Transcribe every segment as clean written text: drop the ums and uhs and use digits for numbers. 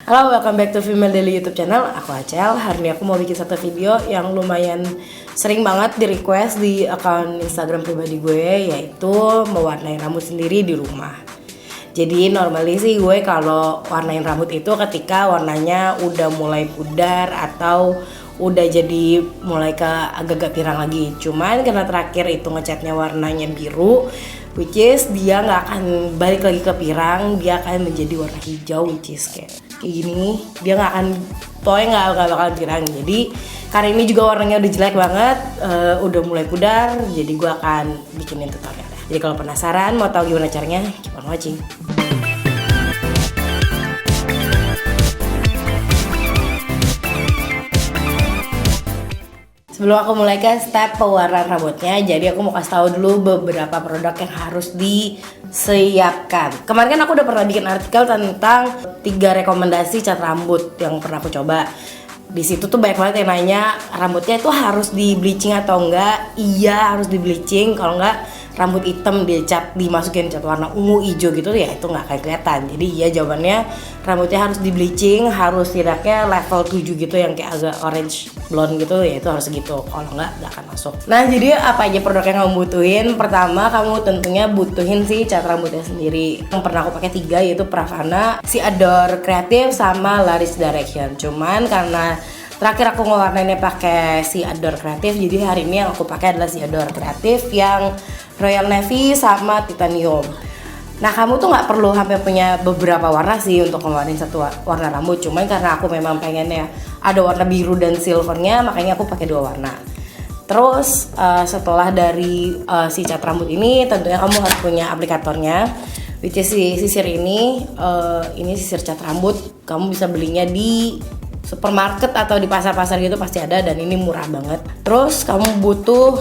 Halo, welcome back to Female Daily YouTube channel. Aku Acel. Hari ini aku mau bikin satu video yang lumayan sering banget di request di akun Instagram pribadi gue, yaitu mewarnai rambut sendiri di rumah. Jadi normally sih gue kalau warnain rambut itu ketika warnanya udah mulai pudar atau udah jadi mulai ke agak-agak pirang lagi. Cuman karena terakhir itu ngecatnya warnanya biru, which is dia nggak akan balik lagi ke pirang, dia akan menjadi warna hijau, which is kayak gini. Dia nggak akan, pokoknya nggak bakalan pirang. Jadi karena ini juga warnanya udah jelek banget, udah mulai pudar, jadi gue akan bikinin tutorial. Jadi kalau penasaran mau tahu gimana caranya, keep on watching. Sebelum aku mulai ke step pewarnaan rambutnya, jadi aku mau kasih tahu dulu beberapa produk yang harus disiapkan. Kemarin kan aku udah pernah bikin artikel tentang 3 rekomendasi cat rambut yang pernah aku coba. Di situ tuh banyak banget yang nanya rambutnya itu harus di bleaching atau enggak. Iya, harus di bleaching. Kalau enggak rambut hitam dicat, dimasukin cat warna ungu hijau gitu ya itu nggak akan kelihatan. Jadi iya jawabannya rambutnya harus di bleaching, harus tidaknya level 7 gitu yang kayak agak orange blonde gitu ya itu harus gitu. Kalau nggak akan masuk. Nah jadi apa aja produk yang kamu butuhin? Pertama kamu tentunya butuhin sih cat rambutnya sendiri. Yang pernah aku pakai 3 yaitu Pravana, Si Adore Creative sama Laris Direction. Cuman karena terakhir aku ngewarnainnya pakai Si Adore Creative, jadi hari ini yang aku pakai adalah Si Adore Creative yang Royal Navy sama Titanium. Nah kamu tuh nggak perlu sampai punya beberapa warna sih untuk ngeluarin satu warna rambut. Cuman karena aku memang pengennya ada warna biru dan silvernya, makanya aku pakai 2 warna. Terus setelah dari si cat rambut ini, tentunya kamu harus punya aplikatornya, which is si sisir ini sisir cat rambut. Kamu bisa belinya di supermarket atau di pasar-pasar gitu pasti ada, dan ini murah banget. Terus kamu butuh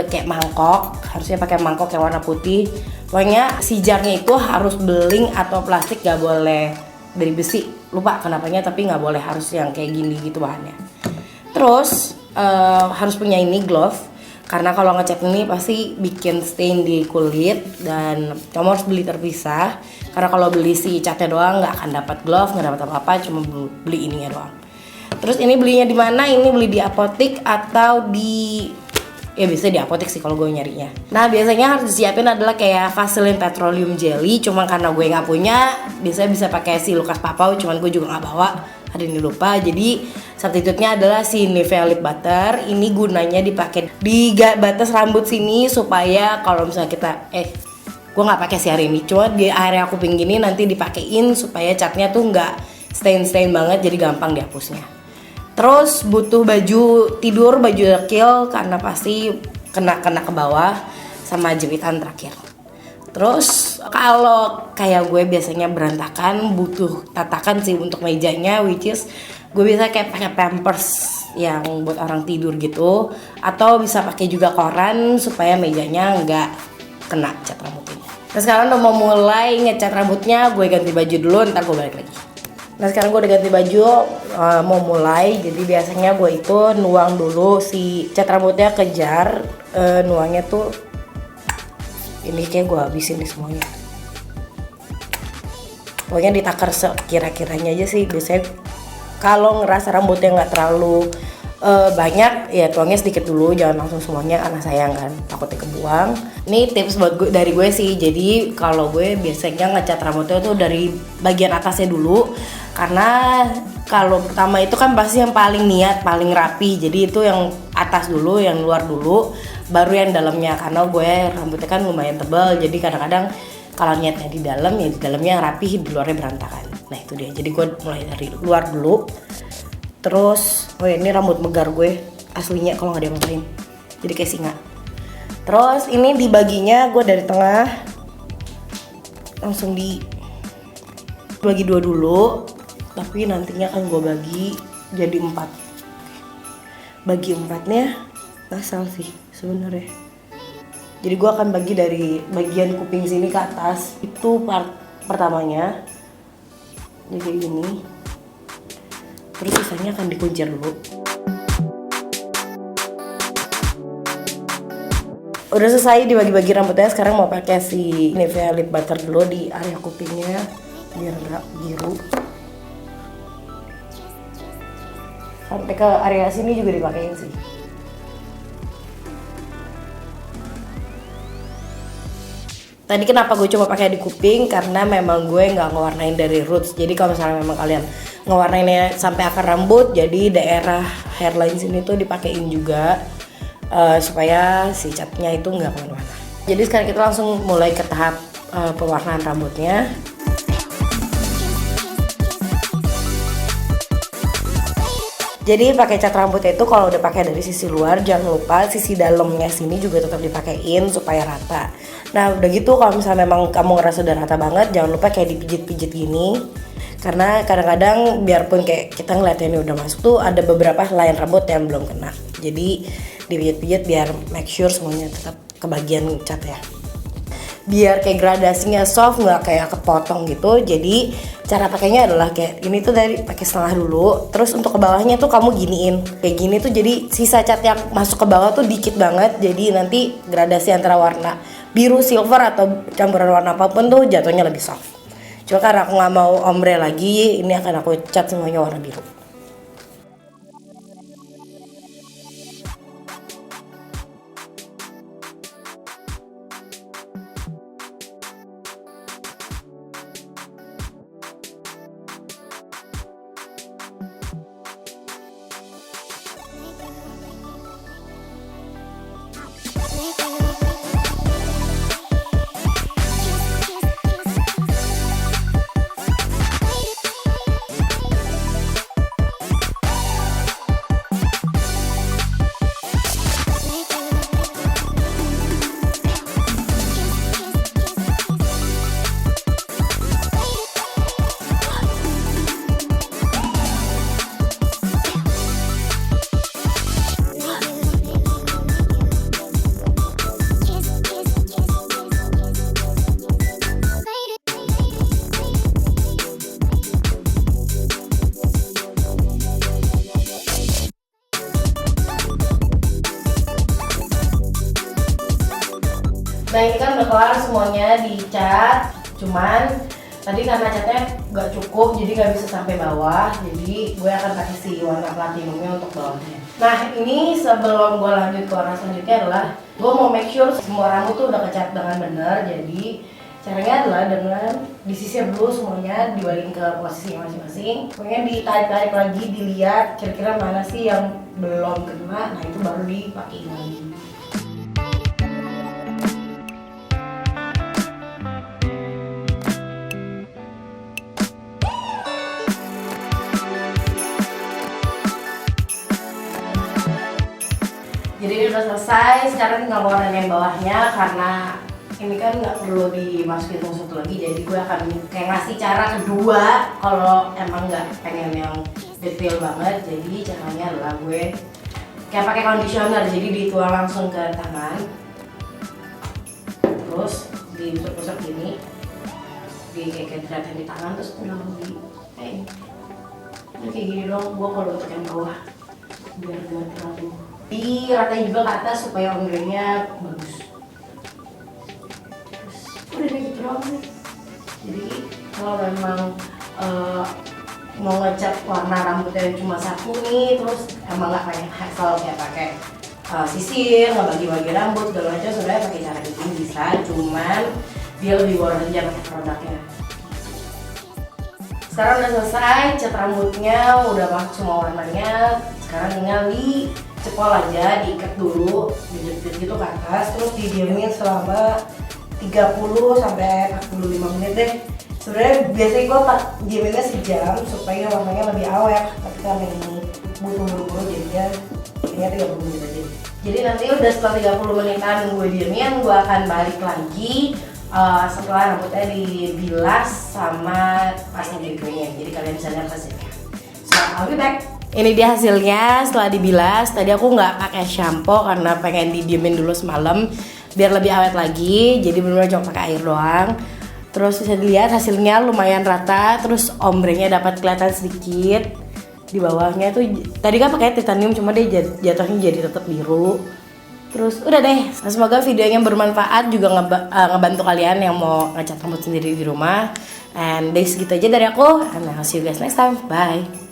kayak mangkok, harusnya pakai mangkok yang warna putih. Pokoknya si jarnya itu harus beling atau plastik, gak boleh dari besi. Lupa kenapanya, tapi gak boleh harus yang kayak gini gitu bahannya. Terus harus punya ini glove, karena kalau ngecat ini pasti bikin stain di kulit dan kamu harus beli terpisah. Karena kalau beli si catnya doang nggak akan dapat glove, nggak dapat apa-apa, cuma beli ininya doang. Terus ini belinya di mana? Ini beli di apotik atau biasanya di apotik sih kalau gue nyarinya. Nah biasanya harus disiapin adalah kayak Vaseline Petroleum Jelly. Cuma karena gue nggak punya, biasanya bisa pakai si Lucas Papau. Cuman gue juga nggak bawa, hari ini lupa. Jadi substitute-nya adalah si Nivea Lip Butter. Ini gunanya dipakai di batas rambut sini supaya kalau misalnya kita gue nggak pakai sih hari ini, cuma di area kuping gini nanti dipakein supaya catnya tuh nggak stain banget, jadi gampang dihapusnya. Terus butuh baju tidur, baju dekil karena pasti kena ke bawah, sama jepitan terakhir. Terus kalau kayak gue biasanya berantakan, butuh tatakan sih untuk mejanya, which is gue bisa kayak pakai Pampers yang buat orang tidur gitu, atau bisa pakai juga koran supaya mejanya nggak kena cat rambut ini. Nah sekarang udah mau mulai ngecat rambutnya, gue ganti baju dulu, ntar gue balik lagi. Nah sekarang gue udah ganti baju, mau mulai. Jadi biasanya gue itu nuang dulu si cat rambutnya ke jar. Nuangnya tuh ini kayak gue habisin di semuanya. Pokoknya ditakar sekira-kiranya aja sih. Biasanya kalau ngerasa rambutnya nggak terlalu banyak ya tuangnya sedikit dulu, jangan langsung semuanya karena sayang kan, takutnya kebuang. Ini tips buat gue, dari gue sih. Jadi kalau gue biasanya ngecat rambutnya tuh dari bagian atasnya dulu, karena kalau pertama itu kan pasti yang paling niat, paling rapi. Jadi itu yang atas dulu, yang luar dulu, baru yang dalamnya. Karena gue rambutnya kan lumayan tebal, jadi kadang-kadang kalau niatnya di dalam ya di dalamnya yang rapi, di luarnya berantakan. Nah itu dia. Jadi gue mulai dari luar dulu. Terus, ini rambut megar gue aslinya kalau nggak diapain, jadi kayak singa. Terus ini dibaginya gue dari tengah, langsung dibagi 2 dulu, tapi nantinya kan gue bagi jadi 4. Bagi 4-nya ngasal sih sebenarnya. Jadi gue akan bagi dari bagian kuping sini ke atas, itu part pertamanya, jadi kayak gini. Terus sisanya akan dikuncir dulu. Udah selesai dibagi-bagi rambutnya, sekarang mau pakai si Nivea Lip Butter dulu di area kupingnya biar nggak biru. sampai ke area sini juga dipakein sih. Tadi kenapa gue cuma pakai di kuping, karena memang gue nggak ngewarnain dari roots. Jadi kalau misalnya memang kalian ngewarnainnya sampai akar rambut, jadi daerah hairline sini tuh dipakein juga supaya si catnya itu nggak kemana-mana. Jadi sekarang kita langsung mulai ke tahap pewarnaan rambutnya. Jadi pakai cat rambutnya itu kalau udah pakai dari sisi luar, jangan lupa sisi dalamnya sini juga tetap dipakein supaya rata. Nah udah gitu, kalau misalnya memang kamu ngerasa udah rata banget, jangan lupa kayak dipijit-pijit gini. Karena kadang-kadang biarpun kayak kita ngeliatnya ini udah masuk tuh, ada beberapa helaian rambut yang belum kena. Jadi dipijit-pijit biar make sure semuanya tetap kebagian cat ya. Biar kayak gradasinya soft, nggak kayak kepotong gitu. Jadi cara pakainya adalah kayak ini tuh dari pakai setengah dulu, terus untuk ke bawahnya tuh kamu giniin kayak gini tuh, jadi sisa cat yang masuk ke bawah tuh dikit banget. Jadi nanti gradasi antara warna biru, silver atau campuran warna apapun tuh jatuhnya lebih soft. Cuma karena aku nggak mau ombre lagi, ini akan aku cat semuanya warna biru. Nah ini kan udah kelar semuanya dicat, cuman tadi karena catnya gak cukup jadi gak bisa sampai bawah, jadi gue akan pakai si warna platinumnya untuk bawahnya. Nah ini sebelum gue lanjut ke warna selanjutnya adalah gue mau make sure semua rambut tuh udah kecat dengan benar. Jadi caranya adalah dengan disisir dulu semuanya, dibalikin ke posisinya masing-masing. Pokoknya ditarik-tarik lagi, dilihat kira-kira mana sih yang belum kena, nah itu baru dipakein lagi. Jadi ini udah selesai, sekarang tinggal warnain bawahnya. Karena ini kan nggak perlu dimasukin satu lagi, jadi gue akan kayak ngasih cara kedua kalau emang nggak pengen yang detail banget. Jadi caranya adalah gue kayak pakai conditioner, jadi dituang langsung ke tangan, terus diusap-usap gini, di kayak gerakan di tangan, terus udah di kayak gini dong. Gue kalau untuk yang bawah biar gak terlalu diratain juga ke atas supaya ombrenya bagus. Terus udah kayak gitu doang sih. Jadi kalau memang mau ngecat warna rambutnya cuma satu nih, terus emang nggak kayak hassle kayak pakai sisir, nggak bagi-bagi rambut segala macam, sebenarnya pakai cara ini bisa, cuman dia lebih worth aja pakai produknya. Sekarang udah selesai, cat rambutnya udah masuk semua warnanya. Sekarang tinggal dicepol aja, diikat dulu, dijepit gitu ke atas, terus didiamin selama 30 sampai 45 menit deh. Sebenarnya biasanya gue diaminnya sejam supaya warnanya lebih awet, tapi karena ini butuh buru-buru jadinya kayaknya 30 menit aja. Jadi nanti udah setelah 30 menitan gue diamin, gue akan balik lagi setelah rambutnya dibilas sama pasta dekonya. Jadi kalian bisa lihat hasilnya. So, I'll be back. Ini dia hasilnya setelah dibilas. Tadi aku nggak pakai shampoo karena pengen didiemin dulu semalam biar lebih awet lagi. Jadi benar-benar cuma pakai air doang. Terus bisa dilihat hasilnya lumayan rata. Terus ombrenya dapat kelihatan sedikit. Di bawahnya tuh tadi kan pakai titanium, cuma dia jatuhnya jadi tetap biru. Terus udah deh. Nah, semoga videonya bermanfaat juga ngebantu kalian yang mau ngecat rambut sendiri di rumah. And segitu aja dari aku. And I'll see you guys next time. Bye.